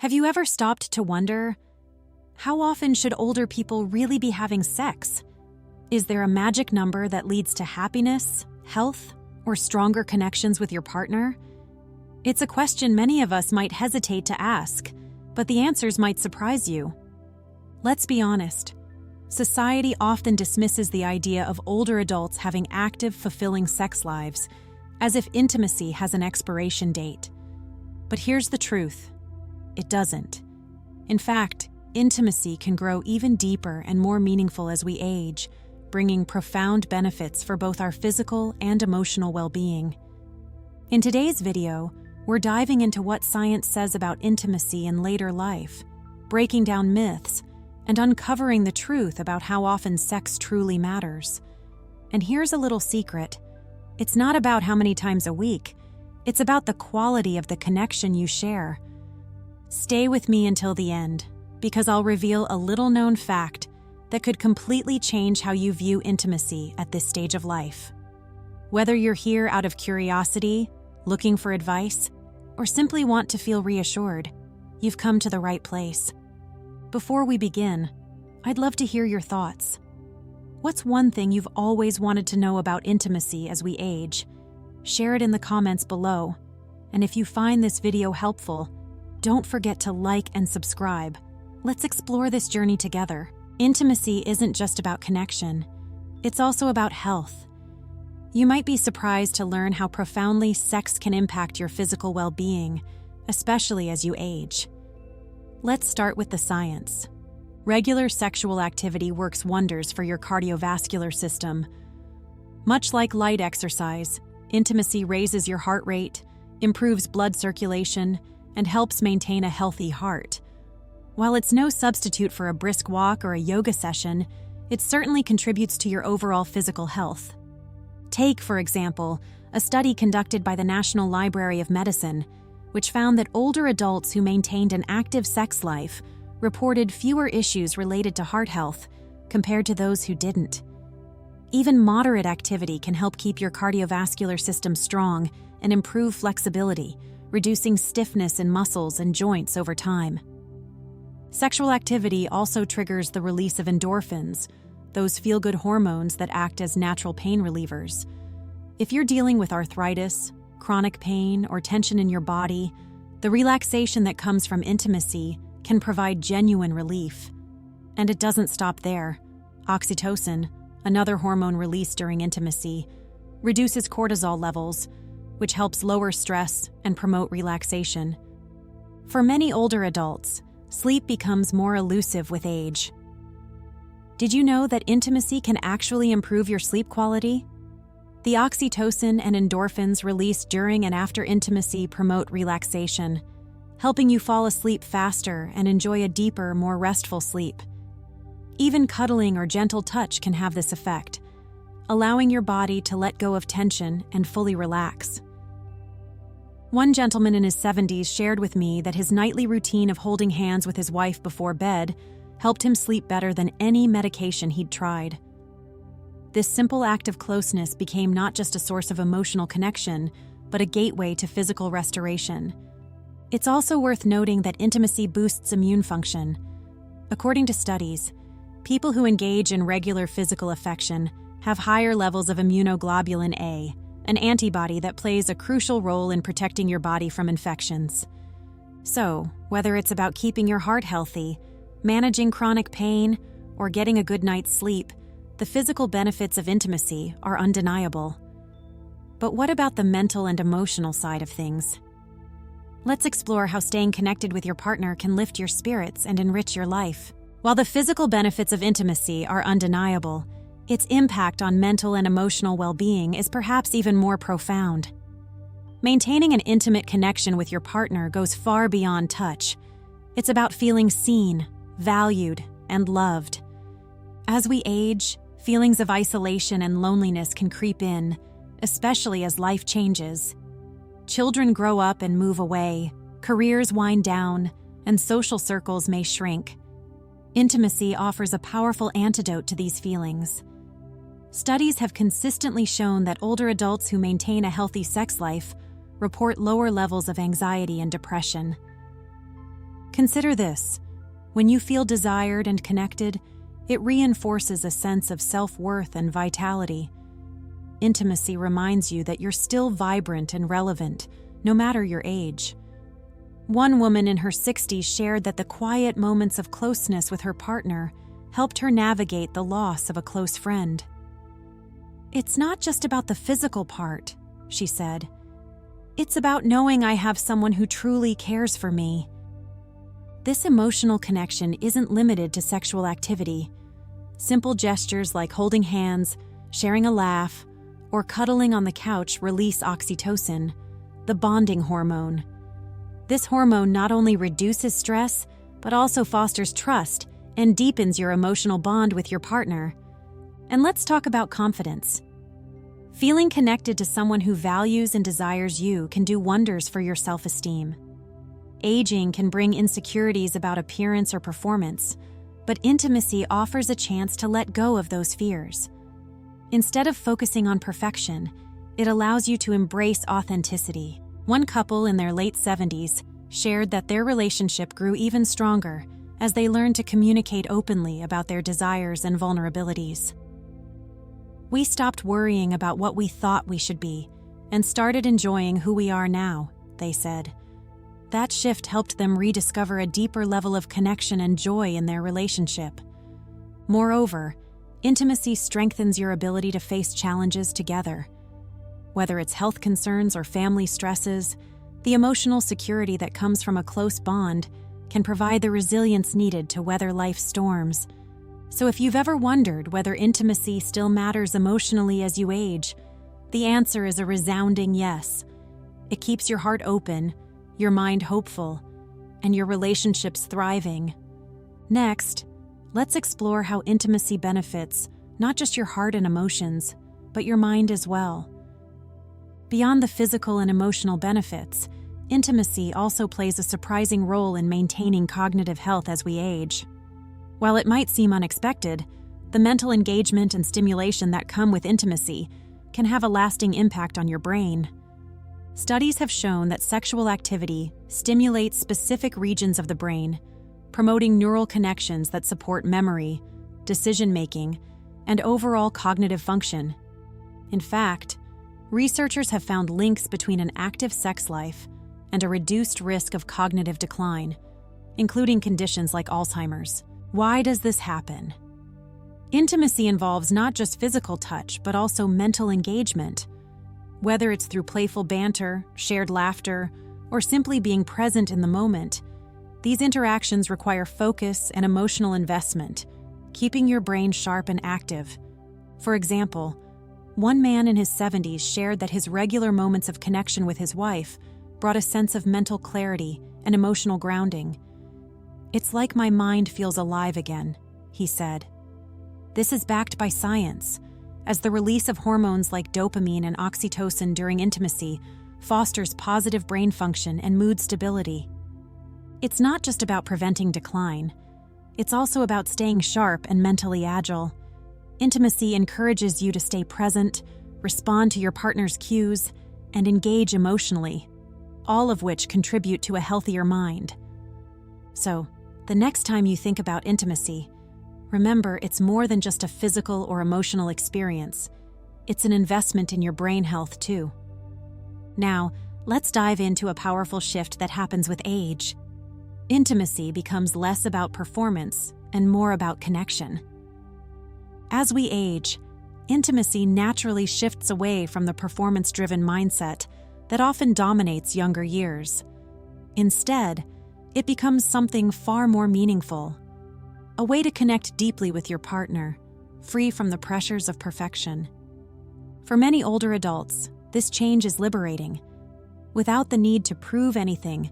Have you ever stopped to wonder, how often should older people really be having sex? Is there a magic number that leads to happiness, health, or stronger connections with your partner? It's a question many of us might hesitate to ask, but the answers might surprise you. Let's be honest. Society often dismisses the idea of older adults having active, fulfilling sex lives, as if intimacy has an expiration date. But here's the truth. It doesn't. In fact, intimacy can grow even deeper and more meaningful as we age, bringing profound benefits for both our physical and emotional well-being. In today's video, we're diving into what science says about intimacy in later life, breaking down myths, and uncovering the truth about how often sex truly matters. And here's a little secret. It's not about how many times a week. It's about the quality of the connection you share. Stay with me until the end, because I'll reveal a little-known fact that could completely change how you view intimacy at this stage of life. Whether you're here out of curiosity, looking for advice, or simply want to feel reassured, you've come to the right place. Before we begin, I'd love to hear your thoughts. What's one thing you've always wanted to know about intimacy as we age? Share it in the comments below. And if you find this video helpful, don't forget to like and subscribe. Let's explore this journey together. Intimacy isn't just about connection. It's also about health. You might be surprised to learn how profoundly sex can impact your physical well-being, especially as you age. Let's start with the science. Regular sexual activity works wonders for your cardiovascular system. Much like light exercise, intimacy raises your heart rate, improves blood circulation, and helps maintain a healthy heart. While it's no substitute for a brisk walk or a yoga session, it certainly contributes to your overall physical health. Take, for example, a study conducted by the National Library of Medicine, which found that older adults who maintained an active sex life reported fewer issues related to heart health compared to those who didn't. Even moderate activity can help keep your cardiovascular system strong and improve flexibility, reducing stiffness in muscles and joints over time. Sexual activity also triggers the release of endorphins, those feel-good hormones that act as natural pain relievers. If you're dealing with arthritis, chronic pain, or tension in your body, the relaxation that comes from intimacy can provide genuine relief. And it doesn't stop there. Oxytocin, another hormone released during intimacy, reduces cortisol levels, which helps lower stress and promote relaxation. For many older adults, sleep becomes more elusive with age. Did you know that intimacy can actually improve your sleep quality? The oxytocin and endorphins released during and after intimacy promote relaxation, helping you fall asleep faster and enjoy a deeper, more restful sleep. Even cuddling or gentle touch can have this effect, allowing your body to let go of tension and fully relax. One gentleman in his 70s shared with me that his nightly routine of holding hands with his wife before bed helped him sleep better than any medication he'd tried. This simple act of closeness became not just a source of emotional connection, but a gateway to physical restoration. It's also worth noting that intimacy boosts immune function. According to studies, people who engage in regular physical affection have higher levels of immunoglobulin A, an antibody that plays a crucial role in protecting your body from infections. So, whether it's about keeping your heart healthy, managing chronic pain, or getting a good night's sleep, the physical benefits of intimacy are undeniable. But what about the mental and emotional side of things? Let's explore how staying connected with your partner can lift your spirits and enrich your life. While the physical benefits of intimacy are undeniable, its impact on mental and emotional well-being is perhaps even more profound. Maintaining an intimate connection with your partner goes far beyond touch. It's about feeling seen, valued, and loved. As we age, feelings of isolation and loneliness can creep in, especially as life changes. Children grow up and move away, careers wind down, and social circles may shrink. Intimacy offers a powerful antidote to these feelings. Studies have consistently shown that older adults who maintain a healthy sex life report lower levels of anxiety and depression. Consider this. When you feel desired and connected, it reinforces a sense of self-worth and vitality. Intimacy reminds you that you're still vibrant and relevant, no matter your age. One woman in her 60s shared that the quiet moments of closeness with her partner helped her navigate the loss of a close friend. "It's not just about the physical part," she said. "It's about knowing I have someone who truly cares for me." This emotional connection isn't limited to sexual activity. Simple gestures like holding hands, sharing a laugh, or cuddling on the couch release oxytocin, the bonding hormone. This hormone not only reduces stress, but also fosters trust and deepens your emotional bond with your partner. And let's talk about confidence. Feeling connected to someone who values and desires you can do wonders for your self-esteem. Aging can bring insecurities about appearance or performance, but intimacy offers a chance to let go of those fears. Instead of focusing on perfection, it allows you to embrace authenticity. One couple in their late 70s shared that their relationship grew even stronger as they learned to communicate openly about their desires and vulnerabilities. "We stopped worrying about what we thought we should be and started enjoying who we are now," they said. That shift helped them rediscover a deeper level of connection and joy in their relationship. Moreover, intimacy strengthens your ability to face challenges together. Whether it's health concerns or family stresses, the emotional security that comes from a close bond can provide the resilience needed to weather life's storms. So if you've ever wondered whether intimacy still matters emotionally as you age, the answer is a resounding yes. It keeps your heart open, your mind hopeful, and your relationships thriving. Next, let's explore how intimacy benefits not just your heart and emotions, but your mind as well. Beyond the physical and emotional benefits, intimacy also plays a surprising role in maintaining cognitive health as we age. While it might seem unexpected, the mental engagement and stimulation that come with intimacy can have a lasting impact on your brain. Studies have shown that sexual activity stimulates specific regions of the brain, promoting neural connections that support memory, decision-making, and overall cognitive function. In fact, researchers have found links between an active sex life and a reduced risk of cognitive decline, including conditions like Alzheimer's. Why does this happen? Intimacy involves not just physical touch, but also mental engagement. Whether it's through playful banter, shared laughter, or simply being present in the moment, these interactions require focus and emotional investment, keeping your brain sharp and active. For example, one man in his 70s shared that his regular moments of connection with his wife brought a sense of mental clarity and emotional grounding. "It's like my mind feels alive again," he said. This is backed by science, as the release of hormones like dopamine and oxytocin during intimacy fosters positive brain function and mood stability. It's not just about preventing decline. It's also about staying sharp and mentally agile. Intimacy encourages you to stay present, respond to your partner's cues, and engage emotionally, all of which contribute to a healthier mind. So, the next time you think about intimacy, remember it's more than just a physical or emotional experience. It's an investment in your brain health, too. Now, let's dive into a powerful shift that happens with age. Intimacy becomes less about performance and more about connection. As we age, intimacy naturally shifts away from the performance-driven mindset that often dominates younger years. Instead, it becomes something far more meaningful, a way to connect deeply with your partner, free from the pressures of perfection. For many older adults, this change is liberating. Without the need to prove anything,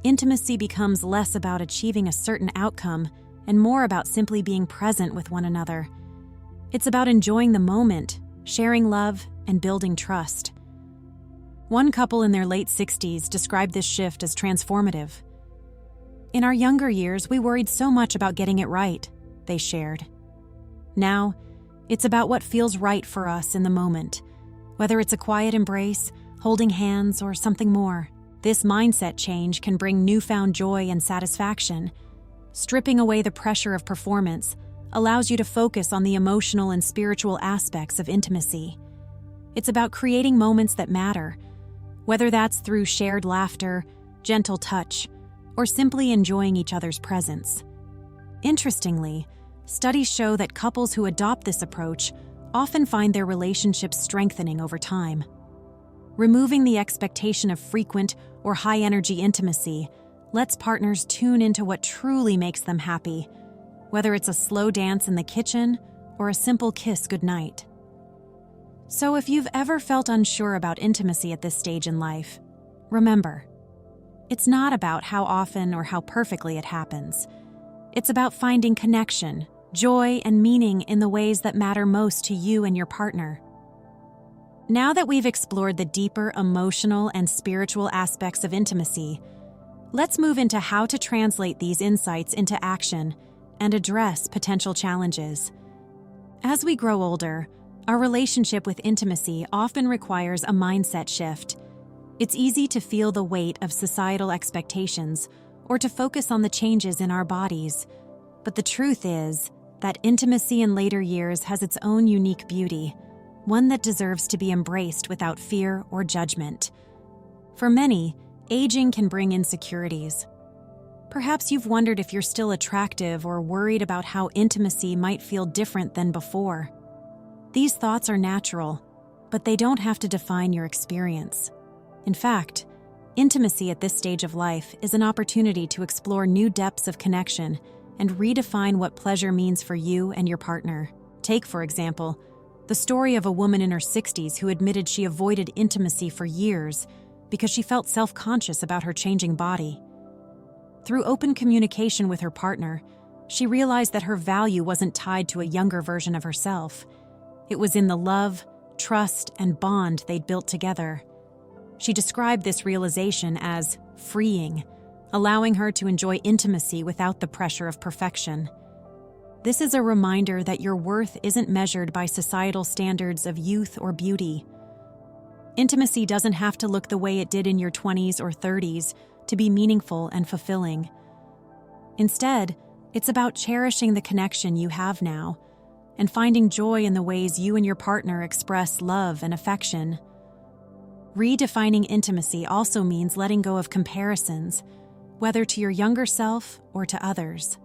intimacy becomes less about achieving a certain outcome and more about simply being present with one another. It's about enjoying the moment, sharing love, and building trust. One couple in their late 60s described this shift as transformative. "In our younger years, we worried so much about getting it right," they shared. "Now, it's about what feels right for us in the moment, whether it's a quiet embrace, holding hands, or something more." This mindset change can bring newfound joy and satisfaction. Stripping away the pressure of performance allows you to focus on the emotional and spiritual aspects of intimacy. It's about creating moments that matter, whether that's through shared laughter, gentle touch, or simply enjoying each other's presence. Interestingly, studies show that couples who adopt this approach often find their relationships strengthening over time. Removing the expectation of frequent or high-energy intimacy lets partners tune into what truly makes them happy, whether it's a slow dance in the kitchen or a simple kiss goodnight. So if you've ever felt unsure about intimacy at this stage in life, remember, it's not about how often or how perfectly it happens. It's about finding connection, joy, and meaning in the ways that matter most to you and your partner. Now that we've explored the deeper emotional and spiritual aspects of intimacy, let's move into how to translate these insights into action and address potential challenges. As we grow older, our relationship with intimacy often requires a mindset shift. It's easy to feel the weight of societal expectations or to focus on the changes in our bodies. But the truth is that intimacy in later years has its own unique beauty, one that deserves to be embraced without fear or judgment. For many, aging can bring insecurities. Perhaps you've wondered if you're still attractive or worried about how intimacy might feel different than before. These thoughts are natural, but they don't have to define your experience. In fact, intimacy at this stage of life is an opportunity to explore new depths of connection and redefine what pleasure means for you and your partner. Take, for example, the story of a woman in her 60s who admitted she avoided intimacy for years because she felt self-conscious about her changing body. Through open communication with her partner, she realized that her value wasn't tied to a younger version of herself. It was in the love, trust, and bond they'd built together. She described this realization as freeing, allowing her to enjoy intimacy without the pressure of perfection. This is a reminder that your worth isn't measured by societal standards of youth or beauty. Intimacy doesn't have to look the way it did in your 20s or 30s to be meaningful and fulfilling. Instead, it's about cherishing the connection you have now and finding joy in the ways you and your partner express love and affection. Redefining intimacy also means letting go of comparisons, whether to your younger self or to others.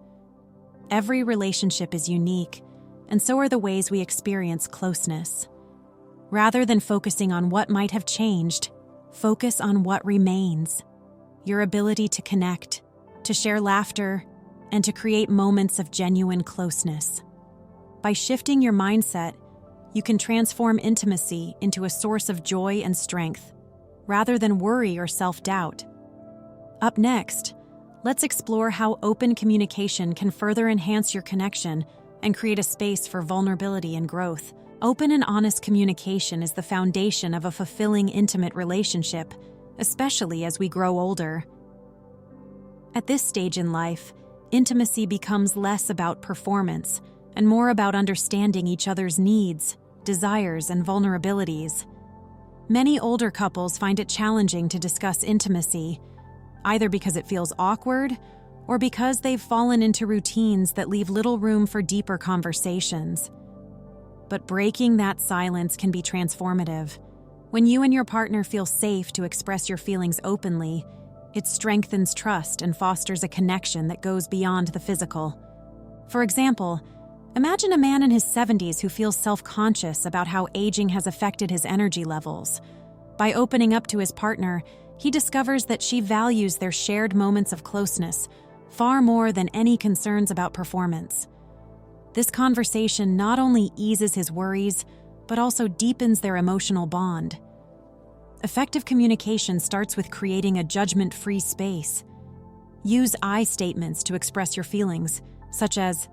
Every relationship is unique, and so are the ways we experience closeness. Rather than focusing on what might have changed, focus on what remains: your ability to connect, to share laughter, and to create moments of genuine closeness. By shifting your mindset, you can transform intimacy into a source of joy and strength, rather than worry or self-doubt. Up next, let's explore how open communication can further enhance your connection and create a space for vulnerability and growth. Open and honest communication is the foundation of a fulfilling, intimate relationship, especially as we grow older. At this stage in life, intimacy becomes less about performance and more about understanding each other's needs, desires, and vulnerabilities. Many older couples find it challenging to discuss intimacy, either because it feels awkward or because they've fallen into routines that leave little room for deeper conversations. But breaking that silence can be transformative. When you and your partner feel safe to express your feelings openly, it strengthens trust and fosters a connection that goes beyond the physical. For example, imagine a man in his 70s who feels self-conscious about how aging has affected his energy levels. By opening up to his partner, he discovers that she values their shared moments of closeness far more than any concerns about performance. This conversation not only eases his worries, but also deepens their emotional bond. Effective communication starts with creating a judgment-free space. Use I statements to express your feelings, such as,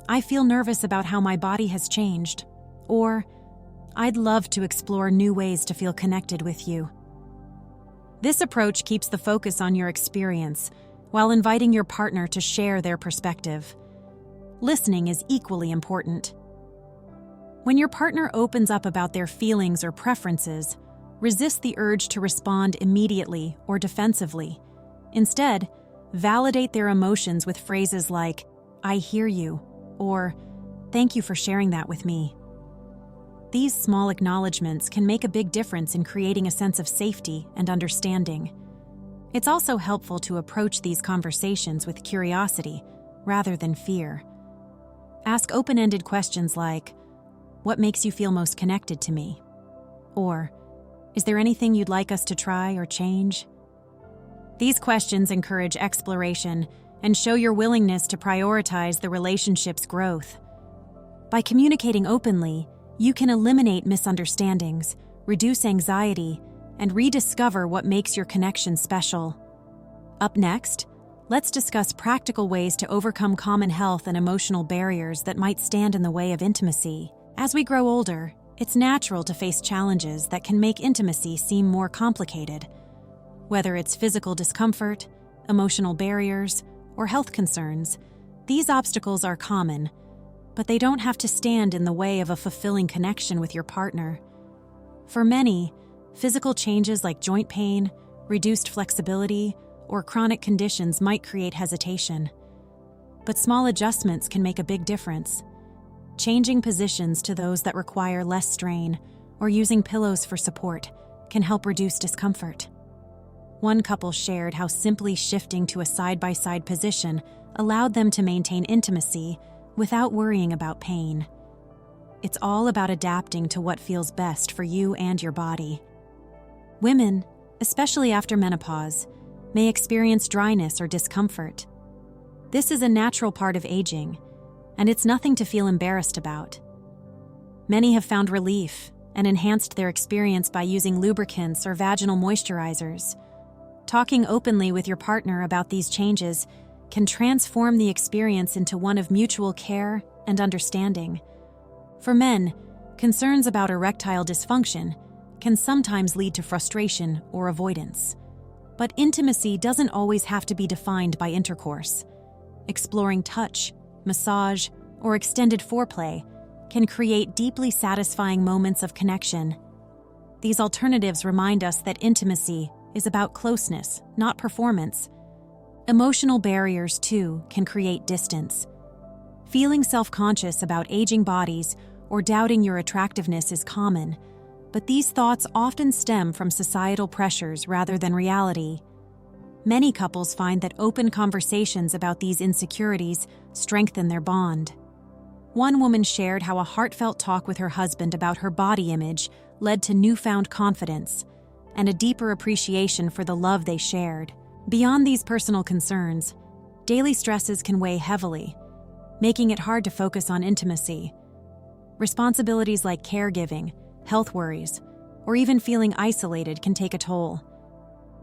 "I feel nervous about how my body has changed," or "I'd love to explore new ways to feel connected with you." This approach keeps the focus on your experience while inviting your partner to share their perspective. Listening is equally important. When your partner opens up about their feelings or preferences, resist the urge to respond immediately or defensively. Instead, validate their emotions with phrases like, "I hear you," or "Thank you for sharing that with me." These small acknowledgments can make a big difference in creating a sense of safety and understanding. It's also helpful to approach these conversations with curiosity rather than fear. Ask open-ended questions like, "What makes you feel most connected to me?" Or, "Is there anything you'd like us to try or change?" These questions encourage exploration and show your willingness to prioritize the relationship's growth. By communicating openly, you can eliminate misunderstandings, reduce anxiety, and rediscover what makes your connection special. Up next, let's discuss practical ways to overcome common health and emotional barriers that might stand in the way of intimacy. As we grow older, it's natural to face challenges that can make intimacy seem more complicated. Whether it's physical discomfort, emotional barriers, or health concerns, these obstacles are common, but they don't have to stand in the way of a fulfilling connection with your partner. For many, physical changes like joint pain, reduced flexibility, or chronic conditions might create hesitation. But small adjustments can make a big difference. Changing positions to those that require less strain, or using pillows for support, can help reduce discomfort. One couple shared how simply shifting to a side-by-side position allowed them to maintain intimacy without worrying about pain. It's all about adapting to what feels best for you and your body. Women, especially after menopause, may experience dryness or discomfort. This is a natural part of aging, and it's nothing to feel embarrassed about. Many have found relief and enhanced their experience by using lubricants or vaginal moisturizers. Talking openly with your partner about these changes can transform the experience into one of mutual care and understanding. For men, concerns about erectile dysfunction can sometimes lead to frustration or avoidance. But intimacy doesn't always have to be defined by intercourse. Exploring touch, massage, or extended foreplay can create deeply satisfying moments of connection. These alternatives remind us that intimacy is about closeness, not performance. Emotional barriers, too, can create distance. Feeling self-conscious about aging bodies or doubting your attractiveness is common, but these thoughts often stem from societal pressures rather than reality. Many couples find that open conversations about these insecurities strengthen their bond. One woman shared how a heartfelt talk with her husband about her body image led to newfound confidence and a deeper appreciation for the love they shared. Beyond these personal concerns, daily stresses can weigh heavily, making it hard to focus on intimacy. Responsibilities like caregiving, health worries, or even feeling isolated can take a toll.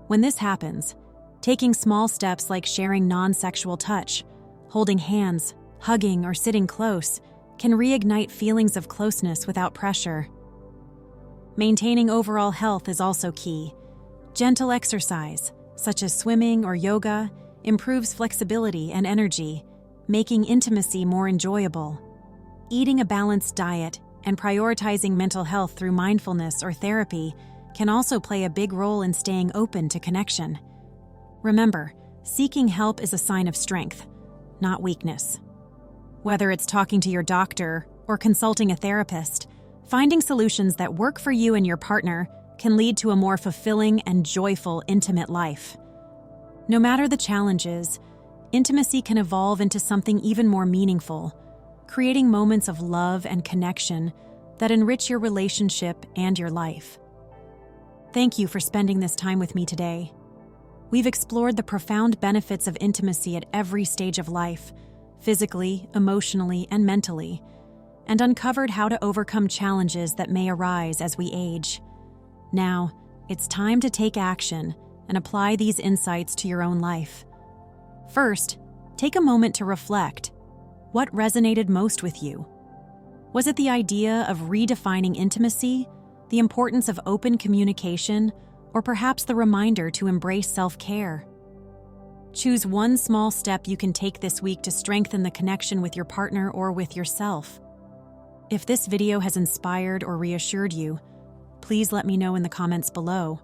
When this happens, taking small steps like sharing non-sexual touch, holding hands, hugging, or sitting close can reignite feelings of closeness without pressure. Maintaining overall health is also key. Gentle exercise, such as swimming or yoga, improves flexibility and energy, making intimacy more enjoyable. Eating a balanced diet and prioritizing mental health through mindfulness or therapy can also play a big role in staying open to connection. Remember, seeking help is a sign of strength, not weakness. Whether it's talking to your doctor or consulting a therapist, finding solutions that work for you and your partner can lead to a more fulfilling and joyful, intimate life. No matter the challenges, intimacy can evolve into something even more meaningful, creating moments of love and connection that enrich your relationship and your life. Thank you for spending this time with me today. We've explored the profound benefits of intimacy at every stage of life, physically, emotionally, and mentally, and uncovered how to overcome challenges that may arise as we age. Now, it's time to take action and apply these insights to your own life. First, take a moment to reflect. What resonated most with you? Was it the idea of redefining intimacy, the importance of open communication, or perhaps the reminder to embrace self-care? Choose one small step you can take this week to strengthen the connection with your partner or with yourself. If this video has inspired or reassured you, please let me know in the comments below.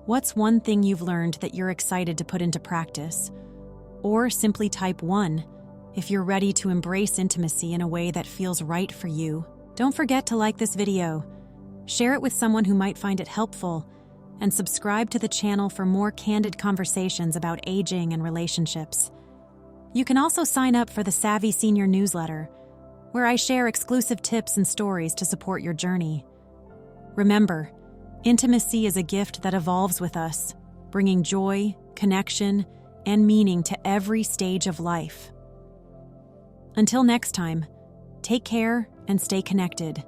What's one thing you've learned that you're excited to put into practice? Or simply type 1 if you're ready to embrace intimacy in a way that feels right for you. Don't forget to like this video, share it with someone who might find it helpful, and subscribe to the channel for more candid conversations about aging and relationships. You can also sign up for the Savvy Senior newsletter, where I share exclusive tips and stories to support your journey. Remember, intimacy is a gift that evolves with us, bringing joy, connection, and meaning to every stage of life. Until next time, take care and stay connected.